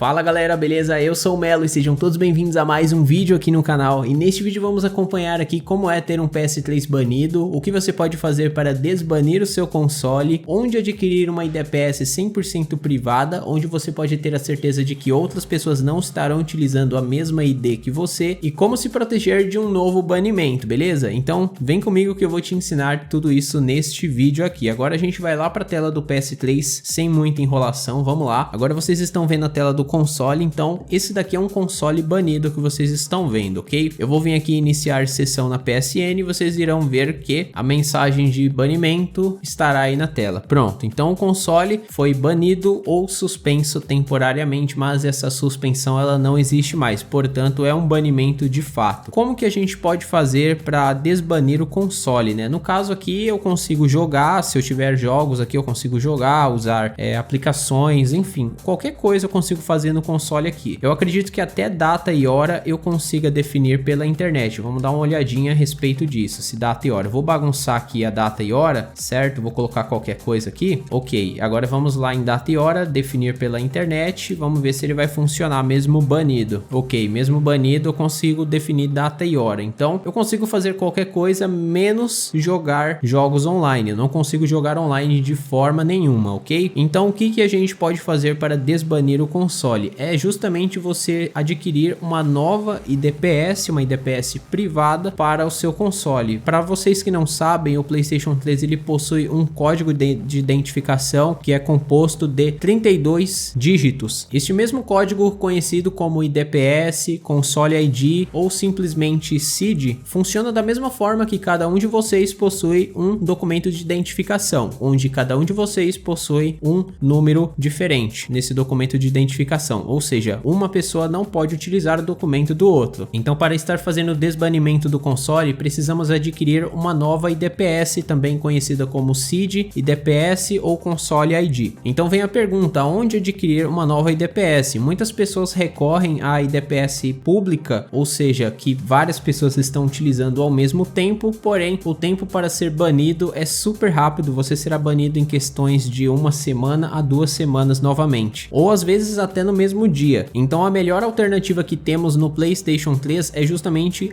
Fala galera, beleza? Eu sou o Melo e sejam todos bem-vindos a mais um vídeo aqui no canal. E neste vídeo vamos acompanhar aqui como é ter um PS3 banido, o que você pode fazer para desbanir o seu console, onde adquirir uma IDPS 100% privada, onde você pode ter a certeza de que outras pessoas não estarão utilizando a mesma ID que você, e como se proteger de um novo banimento, beleza? Então vem comigo que eu vou te ensinar tudo isso neste vídeo aqui. Agora a gente vai lá para a tela do PS3 sem muita enrolação, vamos lá. Agora vocês estão vendo a tela do console, então esse daqui é um console banido que vocês estão vendo, ok? Eu vou vir aqui iniciar sessão na PSN e vocês irão ver que a mensagem de banimento estará aí na tela. Pronto, então o console foi banido ou suspenso temporariamente, mas essa suspensão ela não existe mais, portanto é um banimento de fato. Como que a gente pode fazer para desbanir o console, né? No caso aqui eu consigo jogar, se eu tiver jogos aqui eu consigo jogar, usar aplicações, enfim, qualquer coisa eu consigo fazer no console aqui. Eu acredito que até data e hora eu consiga definir pela internet. Vamos dar uma olhadinha a respeito disso, se data e hora. Vou bagunçar aqui a data e hora, certo? Vou colocar qualquer coisa aqui. Ok, agora vamos lá em data e hora, definir pela internet. Vamos ver se ele vai funcionar mesmo banido. Ok, mesmo banido eu consigo definir data e hora. Então eu consigo fazer qualquer coisa menos jogar jogos online. Eu não consigo jogar online de forma nenhuma, ok? Então o que a gente pode fazer para desbanir o console? É justamente você adquirir uma nova IDPS, uma IDPS privada para o seu console. Para vocês que não sabem, o PlayStation 3 ele possui um código de identificação que é composto de 32 dígitos. Este mesmo código, conhecido como IDPS, Console ID ou simplesmente SID, funciona da mesma forma que cada um de vocês possui um documento de identificação, onde cada um de vocês possui um número diferente nesse documento de identificação. Ou seja, uma pessoa não pode utilizar o documento do outro. Então, para estar fazendo o desbanimento do console, precisamos adquirir uma nova IDPS, também conhecida como SID, IDPS ou Console ID. Então vem a pergunta, onde adquirir uma nova IDPS? Muitas pessoas recorrem à IDPS pública, ou seja, que várias pessoas estão utilizando ao mesmo tempo, porém o tempo para ser banido é super rápido, você será banido em questões de 1 semana a 2 semanas novamente, ou às vezes até no mesmo dia. Então a melhor alternativa que temos no PlayStation 3 é justamente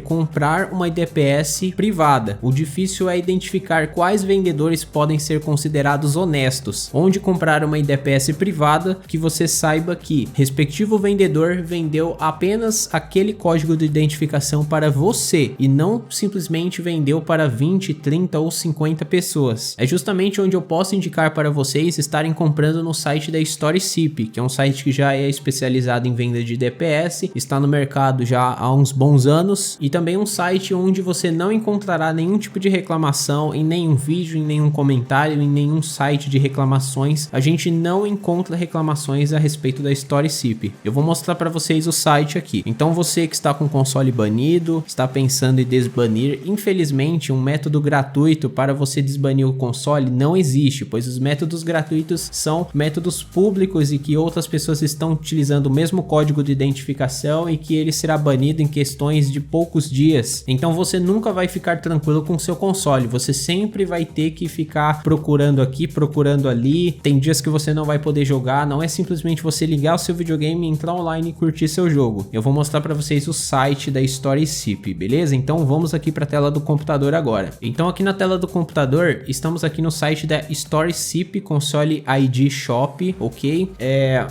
comprar uma IDPS privada. O difícil é identificar quais vendedores podem ser considerados honestos. Onde comprar uma IDPS privada que você saiba que respectivo vendedor vendeu apenas aquele código de identificação para você e não simplesmente vendeu para 20, 30 ou 50 pessoas. É justamente onde eu posso indicar para vocês estarem comprando no site da StorySip, que é um site que já é especializado em venda de DPS, está no mercado já há uns bons anos, e também um site onde você não encontrará nenhum tipo de reclamação em nenhum vídeo, em nenhum comentário, em nenhum site de reclamações. A gente não encontra reclamações a respeito da StorySip. Eu vou mostrar para vocês o site aqui. Então você que está com o console banido, está pensando em desbanir, infelizmente um método gratuito para você desbanir o console não existe, pois os métodos gratuitos são métodos públicos e que outras pessoas estão utilizando o mesmo código de identificação e que ele será banido em questões de poucos dias. Então você nunca vai ficar tranquilo com o seu console, você sempre vai ter que ficar procurando aqui, procurando ali. Tem dias que você não vai poder jogar, não é simplesmente você ligar o seu videogame, entrar online e curtir seu jogo. Eu vou mostrar para vocês o site da StorySip, beleza? Então vamos aqui para a tela do computador agora. Então aqui na tela do computador, estamos aqui no site da StorySip Console ID Shop, ok?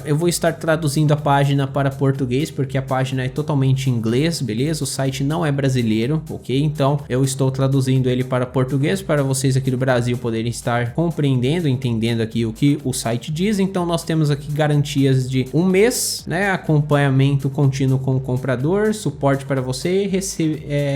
Eu vou estar traduzindo a página para português, porque a página é totalmente em inglês, beleza? O site não é brasileiro, ok? Então eu estou traduzindo ele para português para vocês aqui do Brasil poderem estar compreendendo, entendendo aqui o que o site diz. Então nós temos aqui garantias de 1 mês, né? Acompanhamento contínuo com o comprador, suporte para você,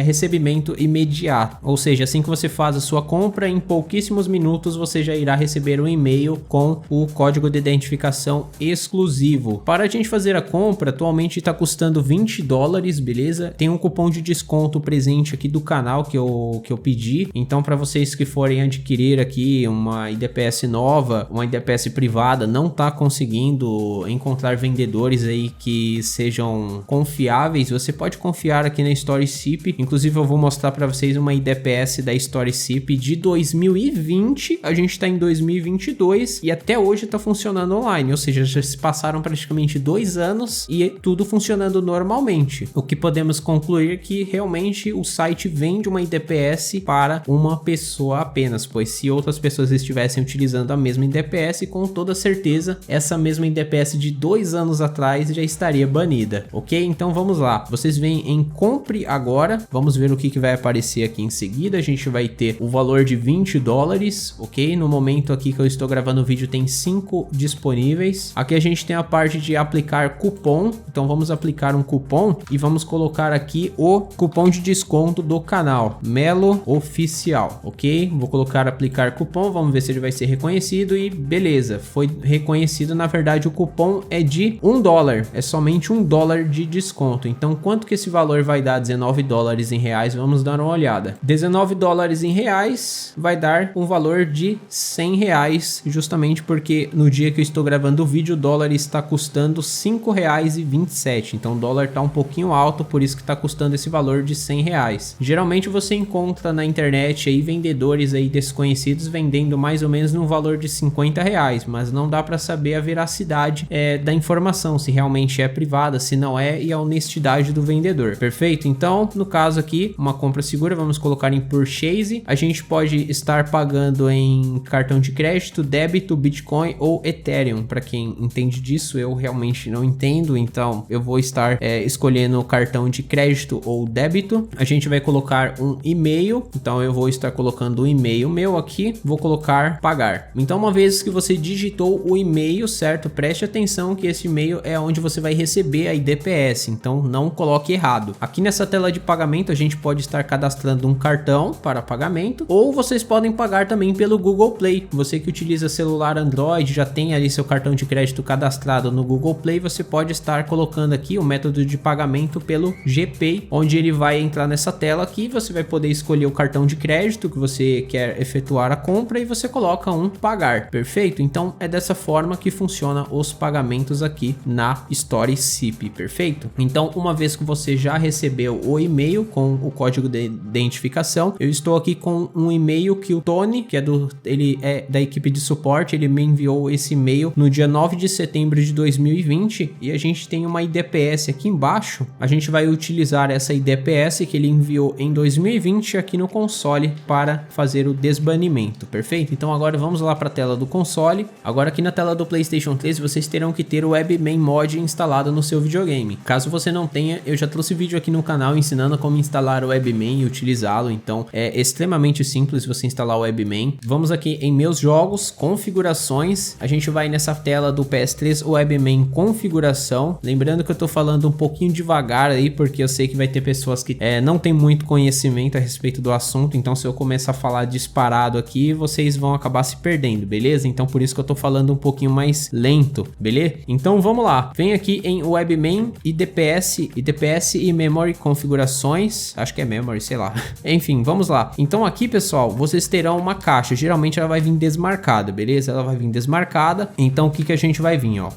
recebimento imediato. Ou seja, assim que você faz a sua compra, em pouquíssimos minutos você já irá receber um e-mail com o código de identificação exclusivo. Para a gente fazer a compra, atualmente está custando $20, beleza? Tem um cupom de desconto presente aqui do canal que eu pedi. Então para vocês que forem adquirir aqui uma IDPS nova, uma IDPS privada, não tá conseguindo encontrar vendedores aí que sejam confiáveis, você pode confiar aqui na StorySip. Inclusive eu vou mostrar para vocês uma IDPS da StorySip de 2020. A gente tá em 2022 e até hoje tá funcionando online, ou seja, já se passaram praticamente 2 anos e tudo funcionando normalmente. O que podemos concluir que realmente o site vende uma IDPS para uma pessoa apenas, pois se outras pessoas estivessem utilizando a mesma IDPS, com toda certeza essa mesma IDPS de 2 anos atrás já estaria banida, ok? Então vamos lá, vocês vêm em compre agora, vamos ver o que vai aparecer aqui em seguida. A gente vai ter o valor de $20, ok? No momento aqui que eu estou gravando o vídeo tem 5 disponíveis. Aqui a gente tem a parte de aplicar cupom, então vamos aplicar um cupom e vamos colocar aqui o cupom de desconto do canal, Melo Oficial, ok? Vou colocar aplicar cupom, vamos ver se ele vai ser reconhecido e beleza, foi reconhecido. Na verdade o cupom é de $1, é somente $1 de desconto. Então quanto que esse valor vai dar? $19 em reais, vamos dar uma olhada. $19 em reais vai dar um valor de R$100, justamente porque no dia que eu estou gravando o vídeo o dólar está custando R$5,27, então o dólar está um pouquinho alto, por isso que está custando esse valor de R$100. Geralmente você encontra na internet aí vendedores aí desconhecidos vendendo mais ou menos no valor de R$50, mas não dá para saber a veracidade da informação, se realmente é privada, se não é, e a honestidade do vendedor, perfeito? Então no caso aqui, uma compra segura, vamos colocar em purchase. A gente pode estar pagando em cartão de crédito, débito, Bitcoin ou Ethereum. Para quem entende disso, eu realmente não entendo, então eu vou estar escolhendo cartão de crédito ou débito. A gente vai colocar um e-mail, então eu vou estar colocando o e-mail meu aqui, vou colocar pagar. Então uma vez que você digitou o e-mail, certo? Preste atenção que esse e-mail é onde você vai receber a IDPS, então não coloque errado. Aqui nessa tela de pagamento a gente pode estar cadastrando um cartão para pagamento, ou vocês podem pagar também pelo Google Play. Você que utiliza celular Android, já tem ali seu cartão de crédito cadastrado no Google Play, você pode estar colocando aqui o método de pagamento pelo GPay, onde ele vai entrar nessa tela aqui, você vai poder escolher o cartão de crédito que você quer efetuar a compra e você coloca um pagar, perfeito? Então é dessa forma que funciona os pagamentos aqui na StorySip, perfeito? Então uma vez que você já recebeu o e-mail com o código de identificação, eu estou aqui com um e-mail que o Tony, que ele é da equipe de suporte, ele me enviou esse e-mail no dia 9 de setembro de 2020 e a gente tem uma IDPS aqui embaixo. A gente vai utilizar essa IDPS que ele enviou em 2020 aqui no console para fazer o desbanimento, perfeito? Então agora vamos lá para a tela do console. Agora aqui na tela do PlayStation 3 vocês terão que ter o Webman Mod instalado no seu videogame. Caso você não tenha, eu já trouxe vídeo aqui no canal ensinando como instalar o Webman e utilizá-lo, então é extremamente simples você instalar o Webman. Vamos aqui em meus jogos, configurações, a gente vai nessa tela do PS3, o Webman configuração, lembrando que eu tô falando um pouquinho devagar aí, porque eu sei que vai ter pessoas que não tem muito conhecimento a respeito do assunto, então se eu começar a falar disparado aqui, vocês vão acabar se perdendo, beleza? Então por isso que eu tô falando um pouquinho mais lento, beleza? Então vamos lá, vem aqui em Webman, IDPS e Memory configurações, acho que é Memory, sei lá. Enfim, vamos lá. Então aqui, pessoal, vocês terão uma caixa, geralmente ela vai vir desmarcada, beleza? Ela vai vir desmarcada, então o que a gente vai vir, ó?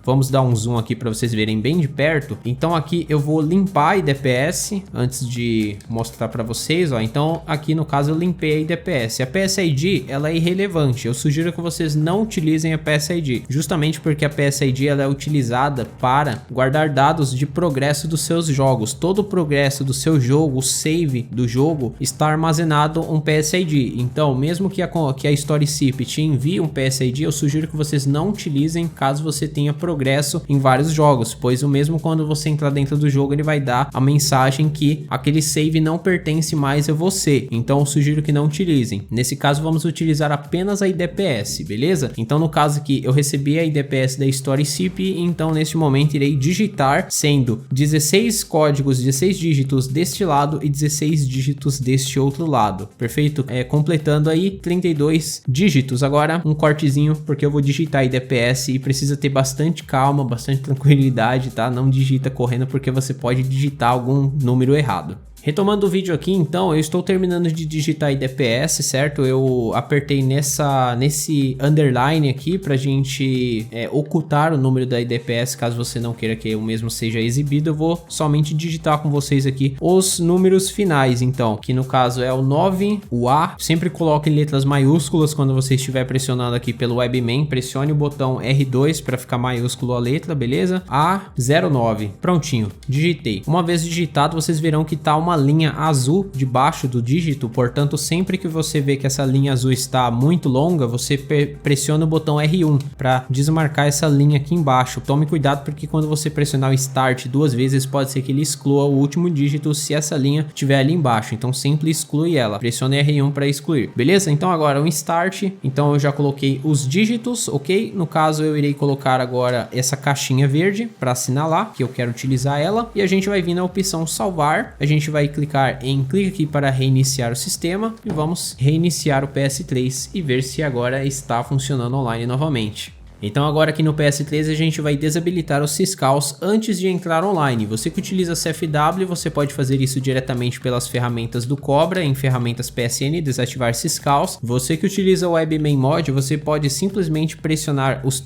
Vamos dar um zoom aqui para vocês verem bem de perto. Então aqui eu vou limpar a IDPS antes de mostrar para vocês, ó. Então aqui no caso eu limpei a IDPS. A PSID ela é irrelevante. Eu sugiro que vocês não utilizem a PSID, justamente porque a PSID ela é utilizada para guardar dados de progresso dos seus jogos. Todo o progresso do seu jogo, o save do jogo, está armazenado um PSID. Então mesmo que a StorySip te envie um PSID, eu sugiro que vocês não utilizem caso você tenha progresso em vários jogos, pois o mesmo quando você entrar dentro do jogo ele vai dar a mensagem que aquele save não pertence mais a você, então eu sugiro que não utilizem. Nesse caso vamos utilizar apenas a IDPS, beleza? Então no caso aqui eu recebi a IDPS da StorySip, então neste momento irei digitar sendo 16 códigos, 16 dígitos deste lado e 16 dígitos deste outro lado, perfeito? Completando aí 32 dígitos. Agora um cortezinho porque eu vou digitar a IDPS e precisa ter bastante calma, bastante tranquilidade, tá? Não digita correndo porque você pode digitar algum número errado. Retomando o vídeo aqui, então, eu estou terminando de digitar IDPS, certo? Eu apertei nesse underline aqui pra gente ocultar o número da IDPS, caso você não queira que o mesmo seja exibido. Eu vou somente digitar com vocês aqui os números finais, então, que no caso é o 9, o A. Sempre coloque em letras maiúsculas quando você estiver pressionando aqui pelo webmain. Pressione o botão R2 para ficar maiúsculo a letra, beleza? A09. Prontinho, digitei. Uma vez digitado, vocês verão que tá uma linha azul debaixo do dígito, portanto, sempre que você vê que essa linha azul está muito longa, você pressiona o botão R1 para desmarcar essa linha aqui embaixo. Tome cuidado porque quando você pressionar o Start 2 vezes, pode ser que ele exclua o último dígito se essa linha estiver ali embaixo, então sempre exclui ela. Pressione R1 para excluir, beleza? Então agora o Start, então eu já coloquei os dígitos, ok? No caso eu irei colocar agora essa caixinha verde para assinalar que eu quero utilizar ela, e a gente vai vir na opção salvar, a gente vai clicar em clique aqui para reiniciar o sistema e vamos reiniciar o PS3 e ver se agora está funcionando online novamente. Então agora aqui no PS3 a gente vai desabilitar os syscalls antes de entrar online. Você que utiliza CFW, você pode fazer isso diretamente pelas ferramentas do Cobra, em ferramentas PSN, desativar syscalls. Você que utiliza o webmain mod, você pode simplesmente pressionar os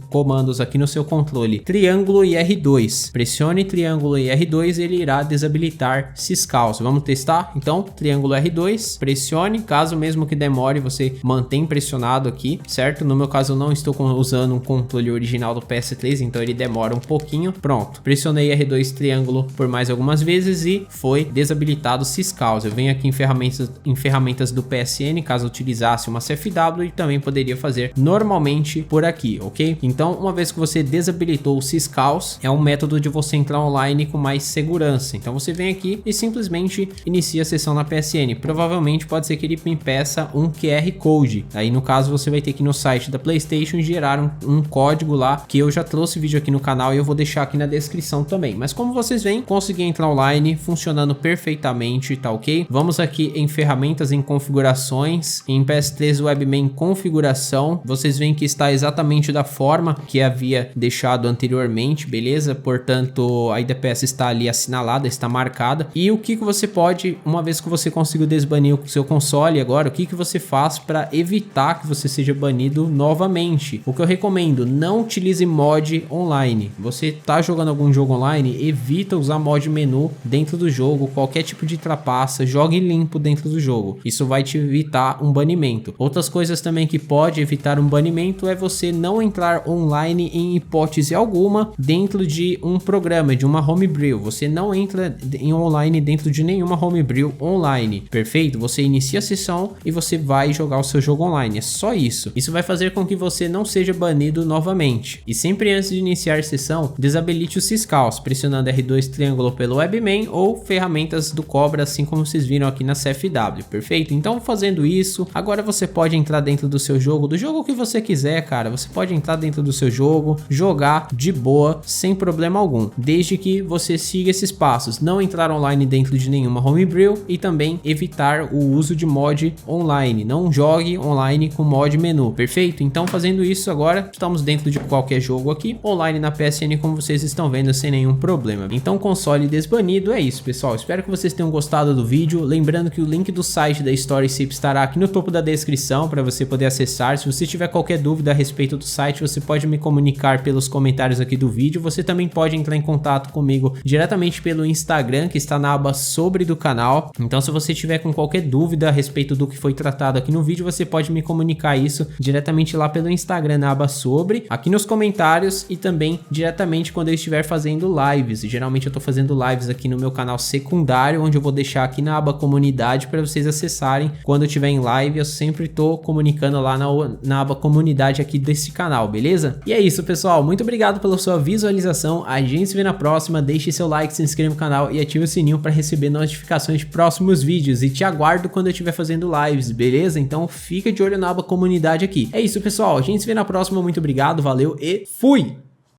comandos aqui no seu controle, triângulo e R2. Pressione triângulo e R2 e ele irá desabilitar syscalls. Vamos testar? Então, triângulo R2, pressione, caso mesmo que demore, você mantém pressionado aqui, certo? No meu caso eu não estou usando um controle original do PS3, então ele demora um pouquinho. Pronto, pressionei R2 triângulo por mais algumas vezes e foi desabilitado syscalls. Eu venho aqui em ferramentas do PSN, caso utilizasse uma CFW, e também poderia fazer normalmente por aqui, ok? Então, uma vez que você desabilitou o syscalls, é um método de você entrar online com mais segurança. Então você vem aqui e simplesmente inicia a sessão na PSN. Provavelmente pode ser que ele me peça um QR Code. Aí no caso você vai ter que ir no site da PlayStation gerar um código lá, que eu já trouxe vídeo aqui no canal e eu vou deixar aqui na descrição também. Mas como vocês veem, consegui entrar online funcionando perfeitamente, tá ok? Vamos aqui em ferramentas, em configurações, em PS3 webmain configuração. Vocês veem que está exatamente da forma que havia deixado anteriormente, beleza? Portanto, a IDPS está ali assinalada, está marcada. E o que você pode, uma vez que você conseguiu desbanir o seu console agora, o que você faz para evitar que você seja banido novamente? O que eu recomendo, não utilize mod online. Você tá jogando algum jogo online, evita usar mod menu dentro do jogo, qualquer tipo de trapaça, jogue limpo dentro do jogo. Isso vai te evitar um banimento. Outras coisas também que pode evitar um banimento é você não entrar online em hipótese alguma dentro de um programa, de uma homebrew. Você não entra em online dentro de nenhuma homebrew online, perfeito? Você inicia a sessão e você vai jogar o seu jogo online, é só isso. Isso vai fazer com que você não seja banido novamente. E sempre antes de iniciar a sessão, desabilite os syscalls, pressionando R2 triângulo pelo webmain ou ferramentas do Cobra, assim como vocês viram aqui na CFW, perfeito? Então fazendo isso, agora você pode entrar dentro do seu jogo, do jogo que você quiser, cara. Você pode entrar dentro do seu jogo, jogar de boa, sem problema algum, desde que você siga esses passos: não entrar online dentro de nenhuma homebrew e também evitar o uso de mod online. Não jogue online com mod menu, perfeito? Então fazendo isso agora, estamos dentro de qualquer jogo aqui, online na PSN, como vocês estão vendo, sem nenhum problema. Então console desbanido, é isso pessoal, espero que vocês tenham gostado do vídeo, lembrando que o link do site da StorySip estará aqui no topo da descrição para você poder acessar. Se você tiver qualquer dúvida a respeito do site, você pode me comunicar pelos comentários aqui do vídeo. Você também pode entrar em contato comigo diretamente pelo Instagram, que está na aba sobre do canal. Então se você tiver com qualquer dúvida a respeito do que foi tratado aqui no vídeo, você pode me comunicar isso diretamente lá pelo Instagram, na aba sobre, aqui nos comentários, e também diretamente quando eu estiver fazendo lives. Geralmente eu tô fazendo lives aqui no meu canal secundário, onde eu vou deixar aqui na aba comunidade para vocês acessarem quando eu estiver em live. Eu sempre tô comunicando lá na aba comunidade aqui desse canal, beleza? E é isso pessoal, muito obrigado pela sua visualização, a gente se vê na próxima. Deixe seu like, se inscreva no canal e ative o sininho para receber notificações de próximos vídeos, e te aguardo quando eu estiver fazendo lives, beleza? Então fica de olho na aba comunidade aqui. É isso pessoal, a gente se vê na próxima, muito obrigado, valeu e fui!